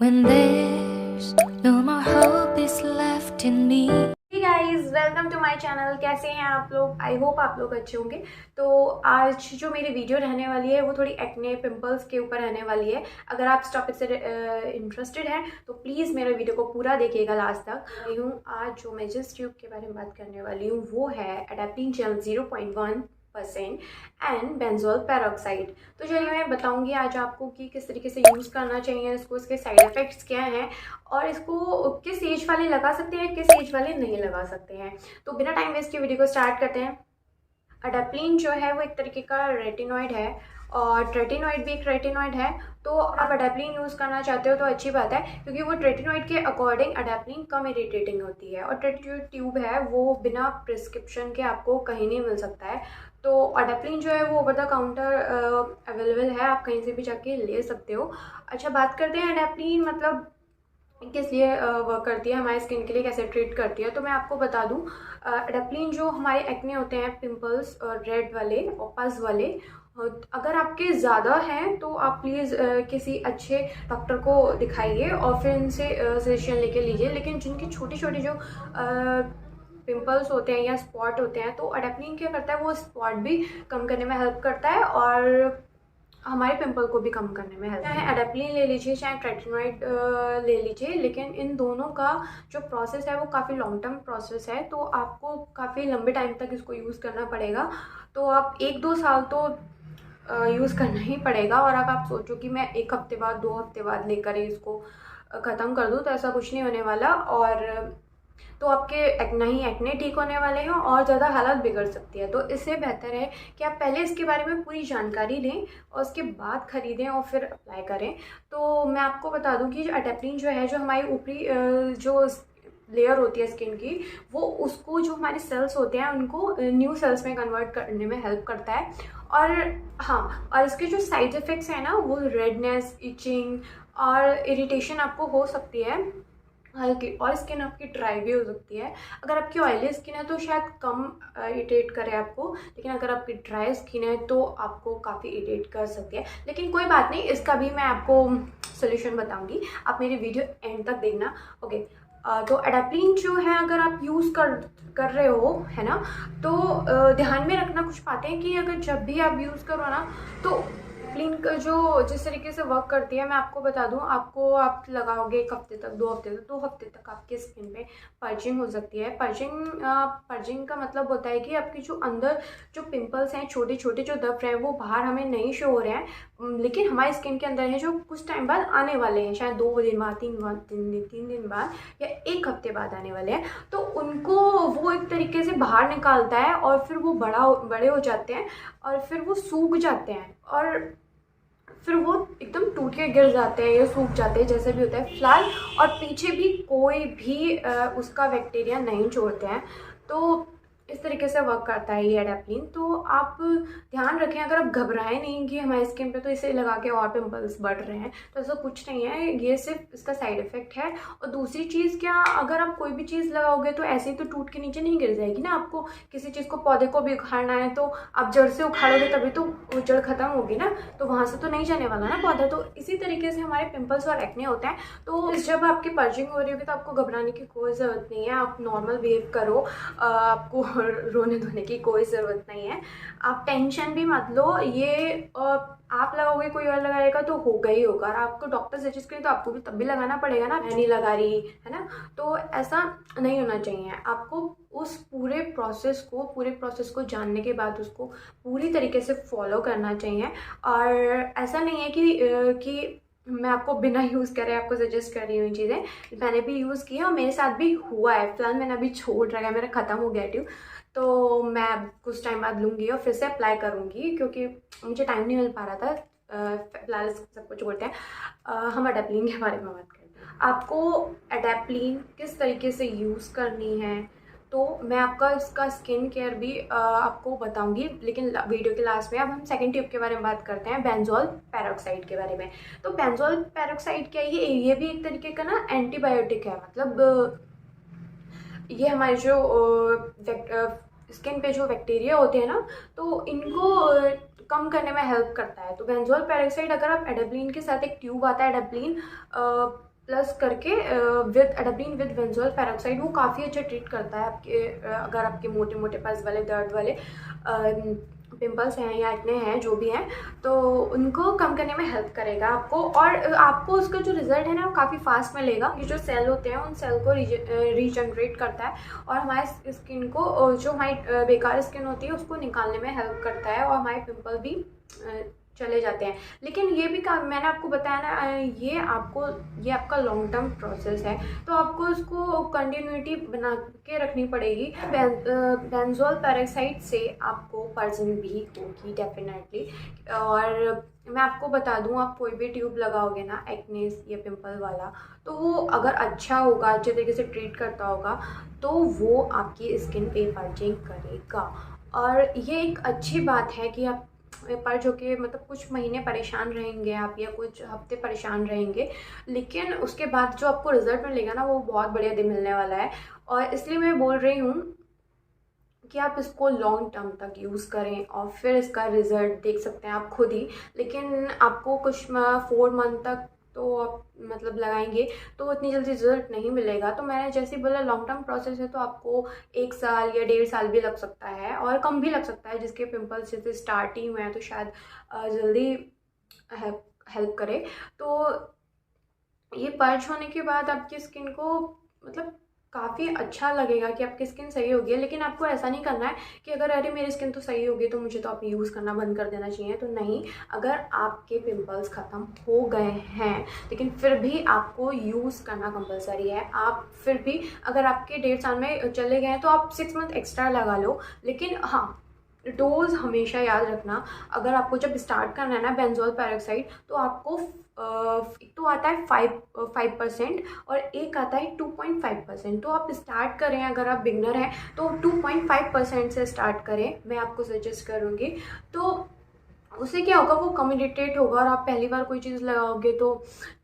when there's no more hope is left in me। Hey guys, welcome to my channel. कैसे हैं आप लोग? I hope आप लोग अच्छे होंगे। तो आज जो मेरी वीडियो रहने वाली है वो थोड़ी एक्ने पिंपल्स के ऊपर रहने वाली है। अगर आप इस टॉपिक से इंटरेस्टेड हैं तो प्लीज़ मेरे वीडियो को पूरा देखिएगा लास्ट तक। आज जो मैं जिस ट्यूब के बारे में बात करने वाली हूँ वो है एडाप्टिन जेल 0.1% एंड बेंजोल पेरोक्साइड। तो चलिए मैं बताऊंगी आज आपको कि किस तरीके से यूज़ करना चाहिए इसको, इसके साइड इफ़ेक्ट्स क्या हैं और इसको किस एज वाले लगा सकते हैं, किस एज वाले नहीं लगा सकते हैं। तो बिना टाइम वेस्ट के वीडियो को स्टार्ट करते हैं। अडेप्लिन जो है वो एक तरीके का रेटिनॉइड है और ट्रेटिनॉइड भी एक रेटिनॉइड है। तो आप अडेप्लिन यूज़ करना चाहते हो तो अच्छी बात है, क्योंकि वो ट्रेटिनॉइड के अकॉर्डिंग अडेप्लिन कम इरिटेटिंग होती है और जो ट्यूब है वो बिना प्रिस्क्रिप्शन के आपको कहीं नहीं मिल सकता है। तो अडेप्लिन जो है वो ओवर द काउंटर अवेलेबल है, आप कहीं से भी जाके ले सकते हो। अच्छा, बात करते हैं अडेप्लिन मतलब किस लिए वर्क करती है, हमारे स्किन के लिए कैसे ट्रीट करती है। तो मैं आपको बता दूं, एडाप्लिन जो हमारे एक्ने होते हैं, पिंपल्स और रेड वाले और पस वाले, अगर आपके ज़्यादा हैं तो आप प्लीज़ किसी अच्छे डॉक्टर को दिखाइए और फिर इनसे सजेशन लेके लीजिए। लेकिन जिनकी छोटी छोटी जो पिंपल्स होते हैं या स्पॉट होते हैं, तो एडाप्लिन क्या करता है, वो स्पॉट भी कम करने में हेल्प करता है और हमारे पिंपल को भी कम करने में हेल्प। चाहे एडाप्लिन ले लीजिए चाहे ट्रेटिनॉइड ले लीजिए, लेकिन इन दोनों का जो प्रोसेस है वो काफ़ी लॉन्ग टर्म प्रोसेस है। तो आपको काफ़ी लंबे टाइम तक इसको यूज़ करना पड़ेगा। तो आप 1-2 साल तो यूज़ करना ही पड़ेगा। और अगर आप सोचो कि मैं 1 हफ्ते बाद 2 हफ्ते बाद लेकर इसको ख़त्म कर दूँ, तो ऐसा कुछ नहीं होने वाला। और तो आपके ना ही एक्ने ठीक होने वाले हैं और ज़्यादा हालत बिगड़ सकती है। तो इससे बेहतर है कि आप पहले इसके बारे में पूरी जानकारी लें और उसके बाद ख़रीदें और फिर अप्लाई करें। तो मैं आपको बता दूं कि जो एडाप्लिन जो है, जो हमारी ऊपरी जो लेयर होती है स्किन की, वो उसको जो हमारे सेल्स होते हैं उनको न्यू सेल्स में कन्वर्ट करने में हेल्प करता है। और हाँ, और इसके जो साइड इफ़ेक्ट्स हैं ना, वो रेडनेस, इचिंग और इरिटेशन आपको हो सकती है हल्की, और स्किन आपकी ड्राई भी हो सकती है। अगर आपकी ऑयली स्किन है तो शायद कम इरिटेट करे आपको, लेकिन अगर आपकी ड्राई स्किन है तो आपको काफ़ी इरिटेट कर सकती है। लेकिन कोई बात नहीं, इसका भी मैं आपको सोल्यूशन बताऊंगी, आप मेरी वीडियो एंड तक देखना। ओके, तो एडाप्लिन जो है अगर आप यूज़ कर रहे हो, है ना, तो ध्यान में रखना कुछ बातें हैं कि अगर जब भी आप यूज़ करो ना, तो एडाप्लिन का जो जिस तरीके से वर्क करती है मैं आपको बता दूं। आप लगाओगे 1 हफ्ते तक, 2 हफ्ते तक, 2 हफ्ते तक आपकी स्किन पे पर्जिंग हो सकती है। पर्जिंग का मतलब होता है कि आपकी जो अंदर जो पिंपल्स हैं, छोटे छोटे जो धब्बे हैं, वो बाहर हमें नहीं शो हो रहे हैं, लेकिन हमारी स्किन के अंदर है, जो कुछ टाइम बाद आने वाले हैं, शायद 2 दिन बाद, 3 दिन बाद या 1 हफ्ते बाद आने वाले हैं। तो उनको वो एक तरीके से बाहर निकालता है और फिर वो बड़े हो जाते हैं और फिर वो सूख जाते हैं और फिर वो एकदम टूट के गिर जाते हैं या सूख जाते हैं, जैसे भी होता है फिलहाल। और पीछे भी कोई भी उसका बैक्टीरिया नहीं छोड़ते हैं। तो इस तरीके से वर्क करता है ये एडाप्लिन। तो आप ध्यान रखें, अगर आप घबराएं नहीं कि हमारी स्किन पे तो इसे लगा के और पिंपल्स बढ़ रहे हैं, तो ऐसा कुछ नहीं है, ये सिर्फ इसका साइड इफेक्ट है। और दूसरी चीज़ क्या, अगर आप कोई भी चीज़ लगाओगे तो ऐसे ही तो टूट के नीचे नहीं गिर जाएगी ना। आपको किसी चीज़ को, पौधे को भी उखाड़ना है तो आप जड़ से उखाड़ोगे तभी तो वो जड़ खत्म होगी ना, तो वहाँ से तो नहीं जाने वाला ना पौधा। तो इसी तरीके से हमारे पिंपल्स और एक्ने होते हैं। तो जब आपकी पर्जिंग हो रही होगी तो आपको घबराने की कोई ज़रूरत नहीं है, आप नॉर्मल बिहेव करो, आपको रोने धोने की कोई ज़रूरत नहीं है, आप टेंशन भी मत लो। ये आप लगाओगे, कोई और लगाएगा तो होगा ही होगा, और आपको डॉक्टर सजेस्ट करे तो आपको भी तब भी लगाना पड़ेगा ना, मैं नहीं लगा रही है ना। तो ऐसा नहीं होना चाहिए। आपको उस पूरे प्रोसेस को जानने के बाद उसको पूरी तरीके से फॉलो करना चाहिए। और ऐसा नहीं है कि मैं आपको बिना यूज़ करे आपको सजेस्ट कर रही हूँ चीज़ें, मैंने भी यूज़ किया और मेरे साथ भी हुआ है। फिलहाल मैंने अभी छोड़ रखा है, मेरा ख़त्म हो गया ट्यूब, तो मैं कुछ टाइम बाद लूँगी और फिर से अप्लाई करूँगी, क्योंकि मुझे टाइम नहीं मिल पा रहा था। फिलहाल सब कुछ छोड़ते हैं, हम एडाप्लिन के बारे में बात करते हैं। आपको एडाप्लिन किस तरीके से यूज़ करनी है तो मैं आपका इसका स्किन केयर भी आपको बताऊंगी, लेकिन वीडियो के लास्ट में। अब हम सेकंड ट्यूब के बारे में बात करते हैं, बेंजोल पेरोक्साइड के बारे में। तो बेंजोल पेरोक्साइड क्या है, ये भी एक तरीके का ना एंटीबायोटिक है। मतलब ये हमारे जो स्किन पे जो बैक्टीरिया होते हैं ना, तो इनको कम करने में हेल्प करता है। तो बेंजोल पेरोक्साइड, अगर आप एडाप्लिन के साथ, एक ट्यूब आता है एडाप्लिन प्लस करके विद एडाप्रीन विद बेंजोल पेरोक्साइड, वो काफ़ी अच्छा ट्रीट करता है आपके अगर आपके मोटे मोटे पास वाले दर्द वाले पिंपल्स हैं या एक्ने हैं जो भी हैं, तो उनको कम करने में हेल्प करेगा आपको। और आपको उसका जो रिजल्ट है ना वो काफ़ी फास्ट मिलेगा। ये जो सेल होते हैं उन सेल को रीजनरेट करता है और हमारे स्किन को, जो हमारी बेकार स्किन होती है उसको निकालने में हेल्प करता है और हमारे पिंपल भी चले जाते हैं। लेकिन ये भी मैंने आपको बताया ना, ये आपका लॉन्ग टर्म प्रोसेस है, तो आपको इसको कंटिन्यूटी बना के रखनी पड़ेगी। बेंजोल पेरोक्साइड से आपको पर्जन भी होगी डेफिनेटली। और मैं आपको बता दूं, आप कोई भी ट्यूब लगाओगे ना एक्ने या पिंपल वाला, तो वो अगर अच्छा होगा, अच्छे तरीके से ट्रीट करता होगा, तो वो आपकी स्किन पे पर्जिंग करेगा। और ये एक अच्छी बात है कि आप पर जो कि मतलब कुछ महीने परेशान रहेंगे आप या कुछ हफ्ते परेशान रहेंगे, लेकिन उसके बाद जो आपको रिजल्ट मिलेगा ना वो बहुत बढ़िया दिन मिलने वाला है। और इसलिए मैं बोल रही हूँ कि आप इसको लॉन्ग टर्म तक यूज़ करें और फिर इसका रिज़ल्ट देख सकते हैं आप खुद ही। लेकिन आपको कुछ 4 मंथ तक तो आप मतलब लगाएंगे तो इतनी जल्दी रिजल्ट नहीं मिलेगा। तो मैंने जैसे बोला लॉन्ग टर्म प्रोसेस है, तो आपको 1 साल या 1.5 साल भी लग सकता है और कम भी लग सकता है। जिसके पिंपल्स जैसे स्टार्ट ही हुए हैं तो शायद जल्दी हेल्प करे। तो ये पर्च होने के बाद आपकी स्किन को मतलब काफ़ी अच्छा लगेगा कि आपकी स्किन सही हो गई है। लेकिन आपको ऐसा नहीं करना है कि अगर अरे मेरी स्किन तो सही हो गई तो मुझे तो आप यूज़ करना बंद कर देना चाहिए। तो नहीं, अगर आपके पिंपल्स ख़त्म हो गए हैं लेकिन फिर भी आपको यूज़ करना कंपलसरी है। आप फिर भी अगर आपके 1.5 साल में चले गए हैं तो आप 6 मंथ एक्स्ट्रा लगा लो। लेकिन हाँ, डोज हमेशा याद रखना। अगर आपको जब स्टार्ट करना है ना बेंजोल पेरोक्साइड, तो आपको एक तो आता है 5% और एक आता है 2.5%। तो आप स्टार्ट करें, अगर आप बिगनर हैं तो 2.5% से स्टार्ट करें, मैं आपको सजेस्ट करूँगी। तो उससे क्या होगा, वो कम इरिटेट होगा। और आप पहली बार कोई चीज़ लगाओगे तो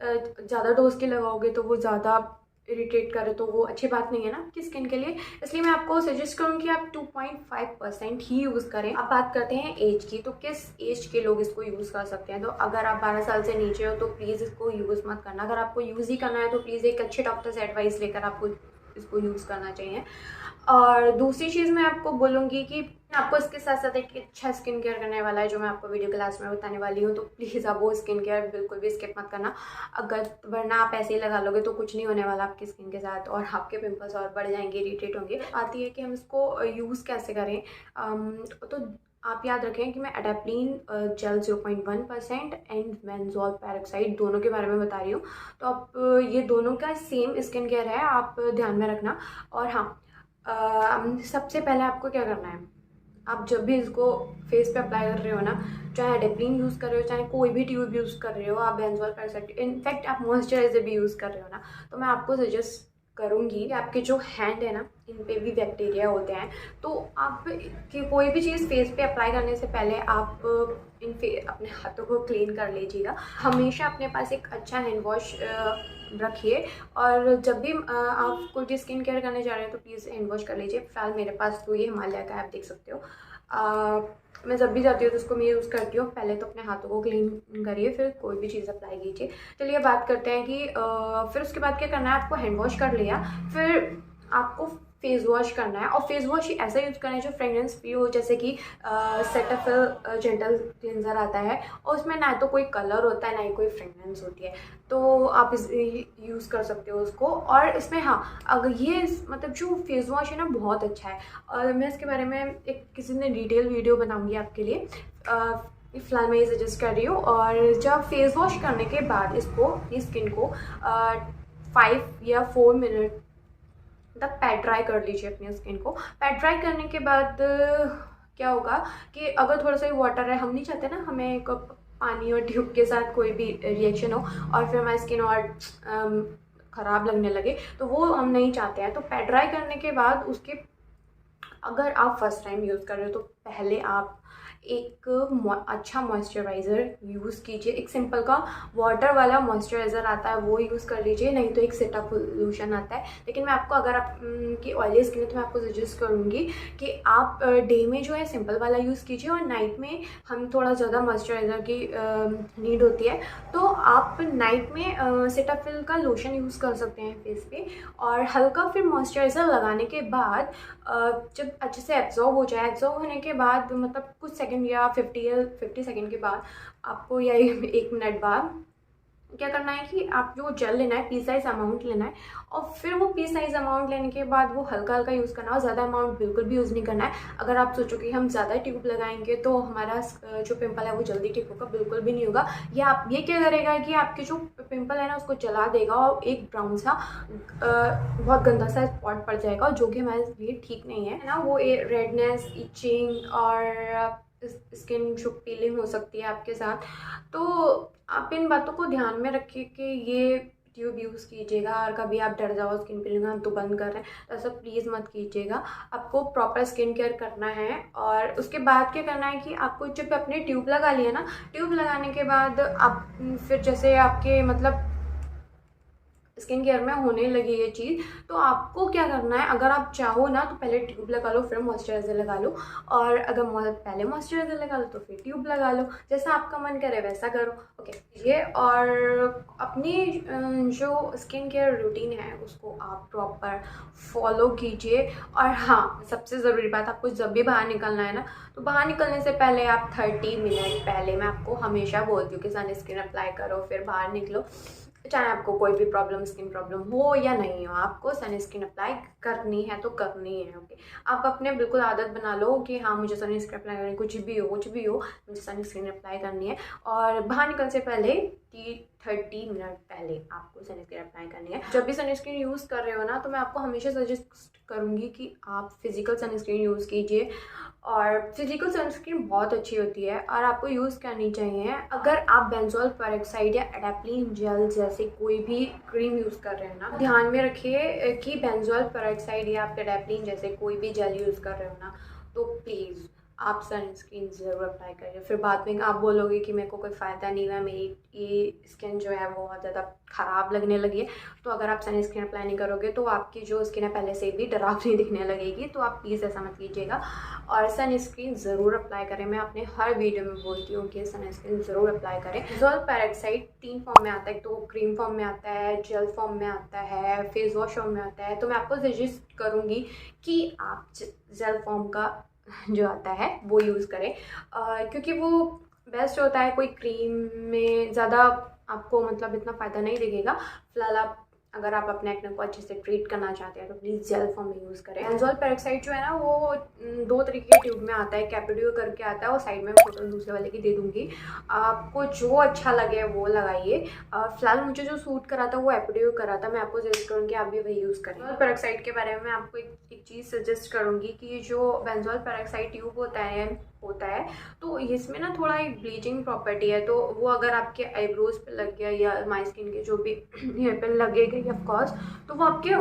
ज़्यादा डोज की लगाओगे तो वो ज़्यादा इरिटेट करे, तो वो अच्छी बात नहीं है ना आपकी स्किन के लिए। इसलिए मैं आपको सजेस्ट करूँगी कि आप 2.5% ही यूज़ करें। अब बात करते हैं एज की, तो किस एज के लोग इसको यूज़ कर सकते हैं। तो अगर आप 12 साल से नीचे हो तो प्लीज़ इसको यूज़ मत करना। अगर आपको यूज़ ही करना है तो प्लीज़ एक अच्छे डॉक्टर से एडवाइस लेकर आपको इसको यूज़ करना चाहिए। और दूसरी चीज़ मैं आपको बोलूँगी कि आपको इसके साथ साथ एक अच्छा स्किन केयर करने वाला है जो मैं आपको वीडियो क्लास में बताने वाली हूँ। तो प्लीज़ आप वो स्किन केयर बिल्कुल भी स्किप मत करना। अगर वरना आप ऐसे ही लगा लोगे तो कुछ नहीं होने वाला आपकी स्किन के साथ और आपके पिंपल्स और बढ़ जाएंगे, इरिटेट होंगे। आती है कि हम इसको यूज़ कैसे करें। तो आप याद रखें कि मैं एडाप्रीन जेल 0.1% एंड बेंजोल पेरोक्साइड दोनों के बारे में बता रही हूँ। तो आप ये दोनों का सेम स्किन केयर है, आप ध्यान में रखना। और हाँ, सबसे पहले आपको क्या करना है, आप जब भी इसको फेस पे अप्लाई कर रहे हो ना, चाहे एडेप्रीन यूज़ कर रहे हो चाहे कोई भी ट्यूब यूज़ कर रहे हो, आप बेंजोल पेरोक्साइड, इनफैक्ट आप मॉइस्चराइजर भी यूज़ कर रहे हो ना, तो मैं आपको सजेस्ट करूँगी कि आपके जो हैंड है ना इन पे भी बैक्टीरिया होते हैं। तो आप कि कोई भी चीज़ फेस पे अप्लाई करने से पहले आप अपने हाथों को क्लीन कर लीजिएगा। हमेशा अपने पास एक अच्छा हैंड वॉश रखिए। और जब भी आप कोई भी स्किन केयर करने जा रहे हैं तो प्लीज़ हैंड वॉश कर लीजिए। फिलहाल मेरे पास तो ये हिमालय का है, आप देख सकते हो। मैं जब भी जाती हूँ तो उसको मैं यूज़ करती हूँ। पहले तो अपने हाथों को क्लीन करिए फिर कोई भी चीज़ अप्लाई कीजिए। चलिए बात करते हैं कि फिर उसके बाद क्या करना है। आपको हैंड वॉश कर लिया, फिर आपको फेस वॉश करना है। और फेस वॉश ऐसा यूज़ करना है जो फ्रेगरेंस फ्री हो, जैसे कि सेटाफिल जेंटल क्लिनजर आता है और उसमें ना तो कोई कलर होता है ना ही कोई फ्रेगरेंस होती है, तो आप इस यूज़ कर सकते हो उसको। और इसमें हाँ, अगर ये मतलब जो फेस वॉश है ना बहुत अच्छा है और मैं इसके बारे में एक किसी ने डिटेल वीडियो बनाऊँगी आपके लिए। फ़िलहाल मैं ये सजेस्ट कर रही हूँ। और जब फेस वॉश करने के बाद इस स्किन को 5 या 4 मिनट तक पैट ड्राई कर लीजिए अपनी स्किन को। पैट ड्राई करने के बाद क्या होगा कि अगर थोड़ा सा वाटर है, हम नहीं चाहते ना हमें एक पानी और ट्यूब के साथ कोई भी रिएक्शन हो और फिर हमारी स्किन और ख़राब लगने लगे, तो वो हम नहीं चाहते हैं। तो पैट ड्राई करने के बाद उसके अगर आप फर्स्ट टाइम यूज़ कर रहे हो तो पहले आप एक अच्छा मॉइस्चराइज़र यूज़ कीजिए। एक सिंपल का वाटर वाला मॉइस्चराइज़र आता है वो यूज़ कर लीजिए, नहीं तो एक सेटअप लोशन आता है। लेकिन मैं आपको, अगर आप की ऑयली स्किन है तो मैं आपको सजेस्ट करूँगी कि आप डे में जो है सिंपल वाला यूज़ कीजिए, और नाइट में हम थोड़ा ज़्यादा मॉइस्चराइज़र की नीड होती है, तो आप नाइट में सेटाफिल का लोशन यूज़ कर सकते हैं फेस पे। और हल्का फिर मॉइस्चराइज़र लगाने के बाद जब अच्छे से एब्जॉर्ब हो जाए, एब्जॉर्ब होने के बाद मतलब कुछ सेकंड या 50 सेकंड के बाद आपको, या 1 मिनट बाद क्या करना है कि आप जो जेल लेना है, पी साइज अमाउंट लेना है, और फिर वो पी साइज अमाउंट लेने के बाद वो हल्का हल्का यूज़ करना है, ज़्यादा अमाउंट बिल्कुल भी यूज़ नहीं करना है। अगर आप सोचो कि हम ज़्यादा ट्यूब लगाएंगे तो हमारा जो पिंपल है वो जल्दी ठीक होगा, बिल्कुल भी नहीं होगा। या आप ये क्या करेगा कि आपके जो पिंपल है ना उसको जला देगा, और एक ब्राउन सा बहुत गंदा सा स्पॉट पड़ जाएगा, जो कि हमारे लिए ठीक नहीं है ना। वो रेडनेस, इचिंग और स्किन जो पीलिंग हो सकती है आपके साथ। तो आप इन बातों को ध्यान में रखिए कि ये ट्यूब यूज़ कीजिएगा, और कभी आप डर जाओ स्किन पीलिंग हम तो बंद कर रहे हैं, तो ऐसा प्लीज़ मत कीजिएगा। आपको प्रॉपर स्किन केयर करना है। और उसके बाद क्या करना है कि आपको जब अपने ट्यूब लगा लिया ना, ट्यूब लगाने के बाद आप फिर जैसे आपके मतलब स्किन केयर में होने लगी ये चीज़, तो आपको क्या करना है, अगर आप चाहो ना तो पहले ट्यूब लगा लो फिर मॉइस्चराइज़र लगा लो, और अगर पहले मॉइस्चराइज़र लगा लो तो फिर ट्यूब लगा लो, जैसा आपका मन करे वैसा करो। ओके, ये और अपनी जो स्किन केयर रूटीन है उसको आप प्रॉपर फॉलो कीजिए। और हाँ, सबसे ज़रूरी बात, आपको जब भी बाहर निकलना है ना, तो बाहर निकलने से पहले आप 30 मिनट पहले, मैं आपको हमेशा बोलती हूँ कि सनस्क्रीन अप्लाई करो फिर बाहर निकलो। चाहे आपको कोई भी प्रॉब्लम, स्किन प्रॉब्लम हो या नहीं हो, आपको सनस्क्रीन अप्लाई करनी है तो करनी है। ओके, आप अपने बिल्कुल आदत बना लो कि हाँ मुझे सनस्क्रीन अप्लाई करनी है, कुछ भी हो मुझे सनस्क्रीन अप्लाई करनी है। और बाहर निकलने से पहले 30 मिनट पहले आपको सनस्क्रीन अप्लाई करनी है। जब भी सनस्क्रीन यूज़ कर रहे हो ना, तो मैं आपको हमेशा सजेस्ट करूँगी कि आप फिजिकल सनस्क्रीन यूज़ कीजिए, और फिजिकल सनस्क्रीन बहुत अच्छी होती है और आपको यूज़ करनी चाहिए। अगर आप बेंजोल पेरोक्साइड या एडाप्लिन जेल जैसे कोई भी क्रीम यूज़ कर रहे हैं ना, ध्यान में रखिए कि बेंजोल पेरोक्साइड या आप एडाप्लिन जैसे कोई भी जेल यूज़ कर रहे हो ना, तो प्लीज़ आप सनस्क्रीन ज़रूर अप्लाई करिए। फिर बाद में आप बोलोगे कि मेरे को कोई फ़ायदा नहीं हुआ, मेरी ये स्किन जो है वो बहुत ज़्यादा ख़राब लगने लगी है। तो अगर आप सनस्क्रीन अप्लाई नहीं करोगे तो आपकी जो स्किन है पहले से भी डरावनी दिखने लगेगी, तो आप प्लीज़ ऐसा मत कीजिएगा। और सनस्क्रीन ज़रूर अप्लाई करें। मैं अपने हर वीडियो में बोलती हूँ कि सनस्क्रीन ज़रूर अप्लाई करें। बेंजोल पेरोक्साइड 3 फॉर्म में आता है, तो क्रीम फॉर्म में आता है, जेल फॉर्म में आता है, फेस वॉश फॉर्म में आता है। तो मैं आपको सजेस्ट करूँगी कि आप जेल फॉर्म का जो आता है वो यूज़ करें, क्योंकि वो बेस्ट होता है। कोई क्रीम में ज़्यादा आपको मतलब इतना फ़ायदा नहीं दिखेगा। फिलहाल आप अगर आप अपने एक्ने को अच्छे से ट्रीट करना चाहते हैं तो प्लीज़ जेल फॉर्म में यूज़ करें। बेंजोल पेरोक्साइड जो है ना वो 2 तरीके के ट्यूब में आता है, कैपिडियो करके आता है, और साइड में फोटो दूसरे वाले की दे दूँगी, आपको जो अच्छा लगे वो लगाइए। फिलहाल मुझे जो सूट करा था वो एपिडियो करा था, मैं आपको सजेस्ट करूँगी आप भी वही यूज़ करें। बेंजोल पेरोक्साइड के बारे में मैं आपको एक चीज़ सजेस्ट करूँगी कि जो बेंजोल पेरोक्साइड ट्यूब होता है तो इसमें ना थोड़ा एक ब्लीचिंग प्रॉपर्टी है, तो वो अगर आपके आईब्रोज पे लग गया या माई स्किन के जो भी हेयर पे लगेगा ऑफ कोर्स, तो वो आपके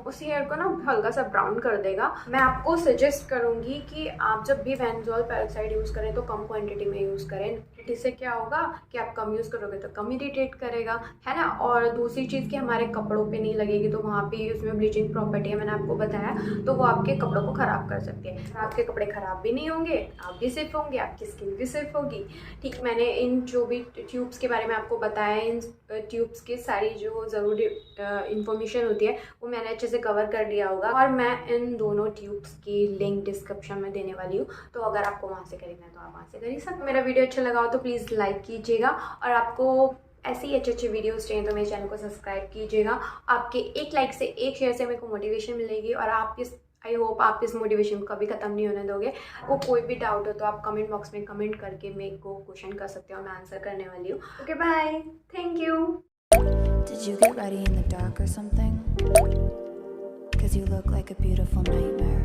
उस हेयर को ना हल्का सा ब्राउन कर देगा। मैं आपको सजेस्ट करूँगी कि आप जब भी बेंजोल पेरोक्साइड यूज़ करें तो कम क्वांटिटी में यूज़ करें। इससे क्या होगा कि आप कम यूज़ करोगे तो कम इरिटेट करेगा, है ना। और दूसरी चीज़ कि हमारे कपड़ों पे नहीं लगेगी, तो वहाँ पे उसमें ब्लीचिंग प्रॉपर्टी है, मैंने आपको बताया, तो वो आपके कपड़ों को ख़राब कर सकती है। आपके कपड़े ख़राब भी नहीं होंगे, आप भी सेफ होंगे, आपकी स्किन भी सेफ होगी। ठीक, मैंने इन जो भी ट्यूब्स के बारे में आपको बताया, इन ट्यूब्स की सारी जो ज़रूरी इंफॉर्मेशन होती है वो मैंने अच्छे से कवर कर लिया होगा, और मैं इन दोनों ट्यूब्स की लिंक डिस्क्रिप्शन में देने वाली हूँ, तो अगर आपको वहाँ से खरीदना है तो आप वहाँ से खरीद सकते। मेरा वीडियो अच्छा लगा हो तो प्लीज़ लाइक कीजिएगा, और आपको ऐसे ही अच्छे वीडियोस चाहिए तो मेरे चैनल को सब्सक्राइब कीजिएगा। आपके एक लाइक से, एक शेयर से मेरे को मोटिवेशन मिलेगी, और आप आई होप आप इस मोटिवेशन को कभी ख़त्म नहीं होने दोगे। आपको कोई भी डाउट हो तो आप कमेंट बॉक्स में कमेंट करके मेरे को क्वेश्चन कर सकते हो, मैं आंसर करने वाली हूँ। Okay, bye, thank you. Did you get ready in the dark or something? 'Cause you look like a beautiful nightmare.